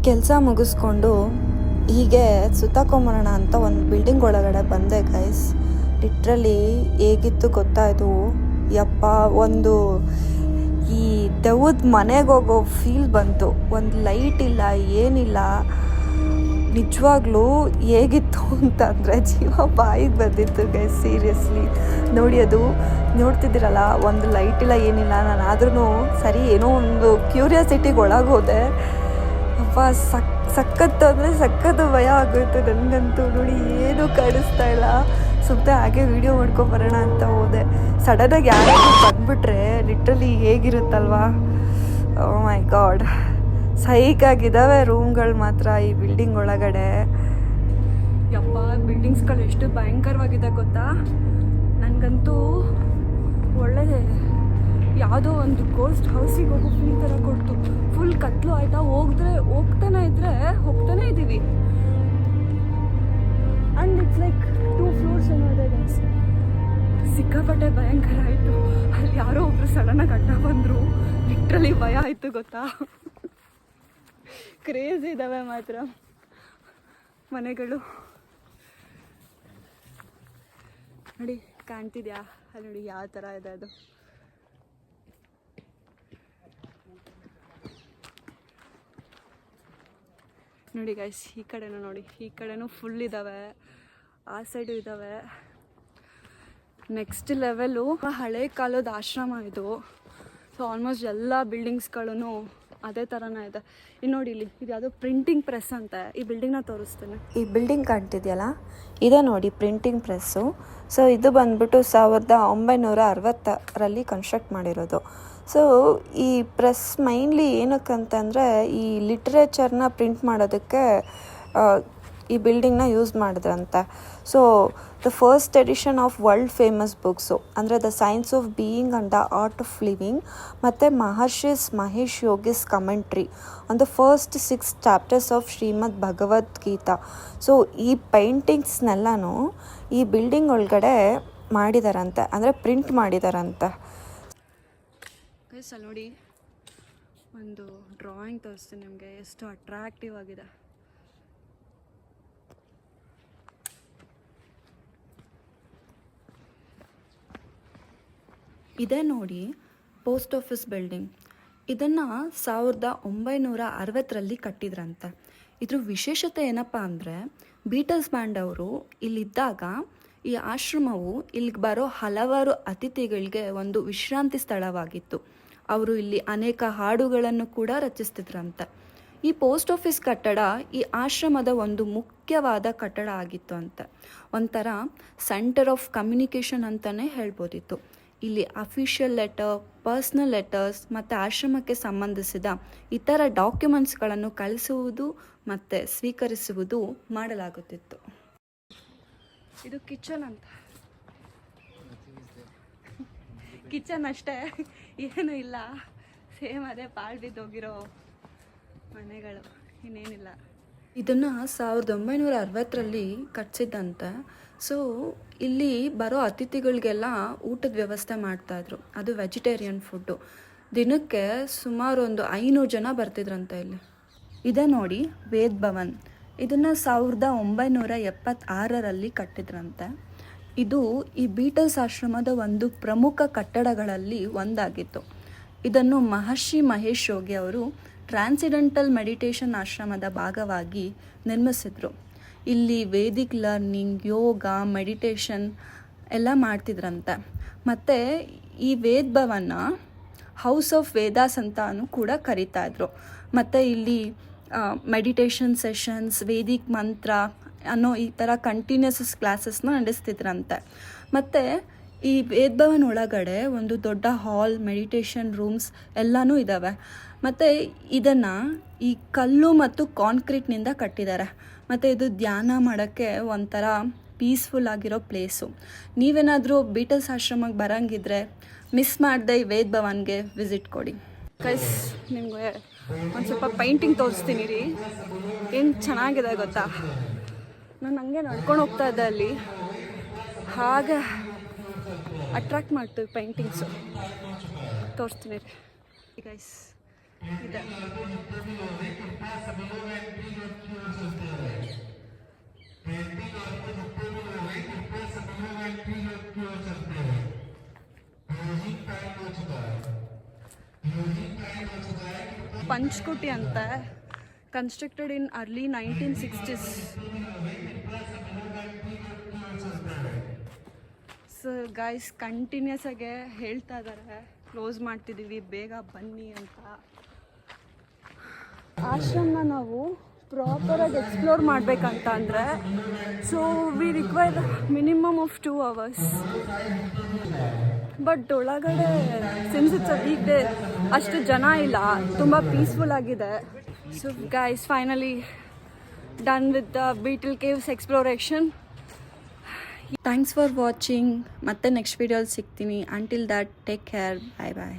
ಕೆಲಸ ಮುಗಿಸ್ಕೊಂಡು ಹೀಗೆ ಸುತ್ತಾಕೊಂಬರೋಣ ಅಂತ ಒಂದು ಬಿಲ್ಡಿಂಗ್ ಒಳಗಡೆ ಬಂದೆ ಗೈಸ್. ಲಿಟ್ರಲಿ ಹೇಗಿತ್ತು ಗೊತ್ತಾಯಿತು ಯಪ್ಪ, ಒಂದು ಈ ದೆವ್ವದ ಮನೆಗೆ ಹೋಗೋ ಫೀಲ್ ಬಂತು. ಒಂದು ಲೈಟ್ ಇಲ್ಲ, ಏನಿಲ್ಲ. ನಿಜವಾಗ್ಲೂ ಹೇಗಿತ್ತು ಅಂತಂದರೆ ಜೀವ ಬಾಯಿಗೆ ಬಂದಿತ್ತು ಗೈಸ್, ಸೀರಿಯಸ್ಲಿ. ನೋಡಿ, ಅದು ನೋಡ್ತಿದ್ದೀರಲ್ಲ, ಒಂದು ಲೈಟ್ ಇಲ್ಲ, ಏನಿಲ್ಲ. ನಾನು ಆದ್ರೂ ಸರಿ ಏನೋ ಒಂದು ಕ್ಯೂರಿಯಾಸಿಟಿಗೆ ಒಳಗೋದೆ. ಅಪ್ಪ ಸಖತ್ತು ಅಂದರೆ ಸಖತ್ತು ಭಯ ಆಗೋಯ್ತು ನನಗಂತೂ. ನೋಡಿ, ಏನೂ ಕಾಣಿಸ್ತಾ ಇಲ್ಲ. ಸುಮ್ಮನೆ ಹಾಗೆ ವೀಡಿಯೋ ಮಾಡ್ಕೊಂಬರೋಣ ಅಂತ ಹೋದೆ. ಸಡನ್ನಾಗಿ ಯಾರಾದರೂ ಬಂದುಬಿಟ್ರೆ ಲಿಟ್ರಲಿ ಹೇಗಿರುತ್ತಲ್ವಾ. ಓ ಮೈ ಗಾಡ್, ಸೈಕಾಗಿದ್ದಾವೆ ರೂಮ್ಗಳು ಮಾತ್ರ ಈ ಬಿಲ್ಡಿಂಗ್ ಒಳಗಡೆ. ಯಪ್ಪ, ಬಿಲ್ಡಿಂಗ್ಸ್ಗಳು ಎಷ್ಟು ಭಯಂಕರವಾಗಿದೆ ಗೊತ್ತಾ. ನನಗಂತೂ ಒಳ್ಳೆ ಯಾವುದೋ ಒಂದು ಗೋಸ್ಟ್ ಹೌಸಿಗೆ ಹೋಗೋ ಫೀಲ್ ಥರ ಕೊಡ್ತು. ಫುಲ್ ಕತ್ಲು ಆಯಿತಾ, ಹೋಗ್ತಾನೆ ಇದ್ದೀವಿ. ಆ್ಯಂಡ್ ಇಟ್ಸ್ ಲೈಕ್ 2 floors ಅನ್ನೋದೇ ಗೈಸ್. ಸಿಕ್ಕಾಪಟ್ಟೆ ಭಯಂಕರ ಆಯಿತು. ಅಲ್ಲಿ ಯಾರೋ ಒಬ್ರು ಸಡನ್ನಾಗಿ ಅಡ್ಡ ಬಂದರು. ಲಿಟ್ರಲಿ ಭಯ ಆಯಿತು ಗೊತ್ತಾ. ಕ್ರೇಜ್ ಇದ್ದಾವೆ ಮಾತ್ರ ಮನೆಗಳು. ನೋಡಿ, ಕಾಣ್ತಿದ್ಯಾ ಅಲ್ಲಿ? ನೋಡಿ ಯಾವ ಥರ ಇದೆ ಅದು. ನೋಡಿ ಗೈಸ್, ಈ ಕಡೆನೂ ನೋಡಿ, ಈ ಕಡೆನೂ ಫುಲ್ ಇದ್ದಾವೆ, ಆ ಸೈಡು ಇದ್ದಾವೆ. ನೆಕ್ಸ್ಟ್ ಲೆವೆಲು ಹಳೆ ಕಾಲದ ಆಶ್ರಮ ಇದು. ಸೊ ಆಲ್ಮೋಸ್ಟ್ ಎಲ್ಲ ಬಿಲ್ಡಿಂಗ್ಸ್ಗಳೂ ಅದೇ ಥರನೇ ಇದೆ. ಇನ್ನು ನೋಡಿ, ಇಲ್ಲಿ ಇದು ಯಾವುದೋ ಪ್ರಿಂಟಿಂಗ್ ಪ್ರೆಸ್ ಅಂತ. ಈ ಬಿಲ್ಡಿಂಗ್ನ ತೋರಿಸ್ತೇನೆ. ಈ ಬಿಲ್ಡಿಂಗ್ ಕಾಣ್ತಿದೆಯಲ್ಲ, ಇದೆ ನೋಡಿ ಪ್ರಿಂಟಿಂಗ್ ಪ್ರೆಸ್ಸು. ಸೊ ಇದು ಬಂದ್ಬಿಟ್ಟು 1960ರಲ್ಲಿ ಕನ್ಸ್ಟ್ರಕ್ಟ್ ಮಾಡಿರೋದು. ಸೊ ಈ ಪ್ರೆಸ್ ಮೈನ್ಲಿ ಏನಕ್ಕಂತಂದರೆ ಈ ಲಿಟ್ರೇಚರ್ನ ಪ್ರಿಂಟ್ ಮಾಡೋದಕ್ಕೆ ಈ ಬಿಲ್ಡಿಂಗ್ನ ಯೂಸ್ ಮಾಡಿದ್ರಂತೆ. So the first edition of world famous books ಅಂದರೆ the science of being and the art of living ಮತ್ತು Maharishi's Mahesh Yogi's commentary on the first 6 chapters of Shrimad Bhagavad Gita. So ಈ ಪೇಂಟಿಂಗ್ಸ್ನೆಲ್ಲನೂ ಈ ಬಿಲ್ಡಿಂಗ್ ಒಳಗಡೆ ಮಾಡಿದಾರಂತೆ, ಅಂದರೆ ಪ್ರಿಂಟ್ ಮಾಡಿದಾರಂತೆ. ಅಲ್ಲಿ ನೋಡಿ, ಒಂದು ಡ್ರಾಯಿಂಗ್ ತೋರಿಸ್ತೀನಿ ನಿಮಗೆ, ಎಷ್ಟು ಅಟ್ರಾಕ್ಟಿವ್ ಆಗಿದೆ. ಇದೇ ನೋಡಿ ಪೋಸ್ಟ್ ಆಫೀಸ್ ಬಿಲ್ಡಿಂಗ್. ಇದನ್ನು 1960ರಲ್ಲಿ ಕಟ್ಟಿದ್ರಂತೆ. ಇದ್ರ ವಿಶೇಷತೆ ಏನಪ್ಪ ಅಂದರೆ, ಬೀಟಲ್ಸ್ ಬ್ಯಾಂಡ್ ಅವರು ಇಲ್ಲಿದ್ದಾಗ ಈ ಆಶ್ರಮವು ಇಲ್ಲಿಗೆ ಬರೋ ಹಲವಾರು ಅತಿಥಿಗಳಿಗೆ ಒಂದು ವಿಶ್ರಾಂತಿ ಸ್ಥಳವಾಗಿತ್ತು. ಅವರು ಇಲ್ಲಿ ಅನೇಕ ಹಾಡುಗಳನ್ನು ಕೂಡ ರಚಿಸ್ತಿದ್ರಂತೆ. ಈ ಪೋಸ್ಟ್ ಆಫೀಸ್ ಕಟ್ಟಡ ಈ ಆಶ್ರಮದ ಒಂದು ಮುಖ್ಯವಾದ ಕಟ್ಟಡ ಆಗಿತ್ತು ಅಂತ. ಒಂಥರ ಸೆಂಟರ್ ಆಫ್ ಕಮ್ಯುನಿಕೇಷನ್ ಅಂತಲೇ ಹೇಳ್ಬೋದಿತ್ತು. ಇಲ್ಲಿ ಅಫಿಷಿಯಲ್ ಲೆಟರ್, ಪರ್ಸ್ನಲ್ ಲೆಟರ್ಸ್ ಮತ್ತು ಆಶ್ರಮಕ್ಕೆ ಸಂಬಂಧಿಸಿದ ಇತರ ಡಾಕ್ಯುಮೆಂಟ್ಸ್ಗಳನ್ನು ಕಳಿಸುವುದು ಮತ್ತು ಸ್ವೀಕರಿಸುವುದು ಮಾಡಲಾಗುತ್ತಿತ್ತು. ಇದು ಕಿಚನ್ ಅಂತ. ಕಿಚನ್ ಅಷ್ಟೇ, ಏನೂ ಇಲ್ಲ. ಸೇಮ್ ಅದೇ ಪಾಳು ಬಿದ್ದೋಗಿರೋ ಮನೆಗಳು, ಇನ್ನೇನಿಲ್ಲ. ಇದನ್ನು 1960ರಲ್ಲಿ ಕಟ್ಸಿದ್ದಂತೆ. ಸೊ ಇಲ್ಲಿ ಬರೋ ಅತಿಥಿಗಳಿಗೆಲ್ಲ ಊಟದ ವ್ಯವಸ್ಥೆ ಮಾಡ್ತಾಯಿದ್ರು. ಅದು ವೆಜಿಟೇರಿಯನ್ ಫುಡ್ಡು. ದಿನಕ್ಕೆ ಸುಮಾರು ಒಂದು 500 ಜನ ಬರ್ತಿದ್ರಂತೆ ಇಲ್ಲಿ. ಇದೇ ನೋಡಿ ವೇದ್ ಭವನ್. ಇದನ್ನು 1976ರಲ್ಲಿ ಕಟ್ಟಿದ್ರಂತೆ. ಇದು ಈ ಬೀಟಲ್ಸ್ ಆಶ್ರಮದ ಒಂದು ಪ್ರಮುಖ ಕಟ್ಟಡಗಳಲ್ಲಿ ಒಂದಾಗಿತ್ತು. ಇದನ್ನು ಮಹರ್ಷಿ ಮಹೇಶ್ ಯೋಗಿ ಅವರು ಟ್ರಾನ್ಸಿಡೆಂಟಲ್ ಮೆಡಿಟೇಷನ್ ಆಶ್ರಮದ ಭಾಗವಾಗಿ ನಿರ್ಮಿಸಿದ್ರು. ಇಲ್ಲಿ ವೇದಿಕ್ ಲರ್ನಿಂಗ್, ಯೋಗ, ಮೆಡಿಟೇಷನ್ ಎಲ್ಲ ಮಾಡ್ತಿದ್ರಂತೆ. ಮತ್ತು ಈ ವೇದ್ ಭವನ ಹೌಸ್ ಆಫ್ ವೇದಾಸ್ ಅಂತಾನು ಕೂಡ ಕರೀತಾಯಿದ್ರು. ಮತ್ತು ಇಲ್ಲಿ ಮೆಡಿಟೇಷನ್ ಸೆಷನ್ಸ್, ವೇದಿಕ್ ಮಂತ್ರ ಅನ್ನೋ ಈ ಥರ ಕಂಟಿನ್ಯೂಸ್ ಕ್ಲಾಸಸ್ನ ನಡೆಸ್ತಿದ್ರಂತೆ. ಮತ್ತು ಈ ವೇದ್ ಭವನ್ ಒಳಗಡೆ ಒಂದು ದೊಡ್ಡ ಹಾಲ್, ಮೆಡಿಟೇಷನ್ ರೂಮ್ಸ್ ಎಲ್ಲನೂ ಇದ್ದಾವೆ. ಮತ್ತು ಇದನ್ನು ಈ ಕಲ್ಲು ಮತ್ತು ಕಾಂಕ್ರೀಟ್ನಿಂದ ಕಟ್ಟಿದ್ದಾರೆ. ಮತ್ತು ಇದು ಧ್ಯಾನ ಮಾಡೋಕ್ಕೆ ಒಂಥರ ಪೀಸ್ಫುಲ್ ಆಗಿರೋ ಪ್ಲೇಸು. ನೀವೇನಾದರೂ ಬೀಟಲ್ಸ್ ಆಶ್ರಮಕ್ಕೆ ಬರೋಂಗಿದ್ರೆ ಮಿಸ್ ಮಾಡದೆ ಈ ವೇದ್ ಭವನ್ಗೆ ವಿಸಿಟ್ ಕೊಡಿ. ಗೈಸ್, ನಿಮಗೆ ಒಂದು ಸ್ವಲ್ಪ ಪೈಂಟಿಂಗ್ ತೋರಿಸ್ತೀನಿ ರೀ. ಏನು ಚೆನ್ನಾಗಿದೆ ಗೊತ್ತಾ. ನಾನು ಹಂಗೆ ನಡ್ಕೊಂಡು ಹೋಗ್ತಾ ಇದ್ದೆ, ಅಲ್ಲಿ ಹಾಗೆ ಅಟ್ರಾಕ್ಟ್ ಮಾಡ್ತೀವಿ ಪೈಂಟಿಂಗ್ಸು. ತೋರಿಸ್ತೀನಿ ರೀ ಗೈಸ್. ಇದೆ ಪಂಚ್ಕುಟಿ ಅಂತ, constructed in early 1960s. So guys continuous ಆಗಿ ಹೇಳ್ತಾ ಇದ್ದಾರೆ ಕ್ಲೋಸ್ ಮಾಡ್ತಿದ್ದೀವಿ, ಬೇಗ ಬನ್ನಿ ಅಂತ. ಆಶ್ರಮನ ನಾವು ಪ್ರಾಪರಾಗಿ ಎಕ್ಸ್ಪ್ಲೋರ್ ಮಾಡಬೇಕಂತ ಅಂದರೆ so we require minimum of 2 hours. But ಒಳಗಡೆ since it's a weekday ಅಷ್ಟು ಜನ ಇಲ್ಲ, ತುಂಬ ಪೀಸ್ಫುಲ್ ಆಗಿದೆ. So guys finally done with the Beatle caves exploration. Thanks for watching. ಮತ್ತೆ ನೆಕ್ಸ್ಟ್ ವಿಡಿಯೋಲಿ ಸಿಗ್ತೀನಿ. Until that take care, bye bye.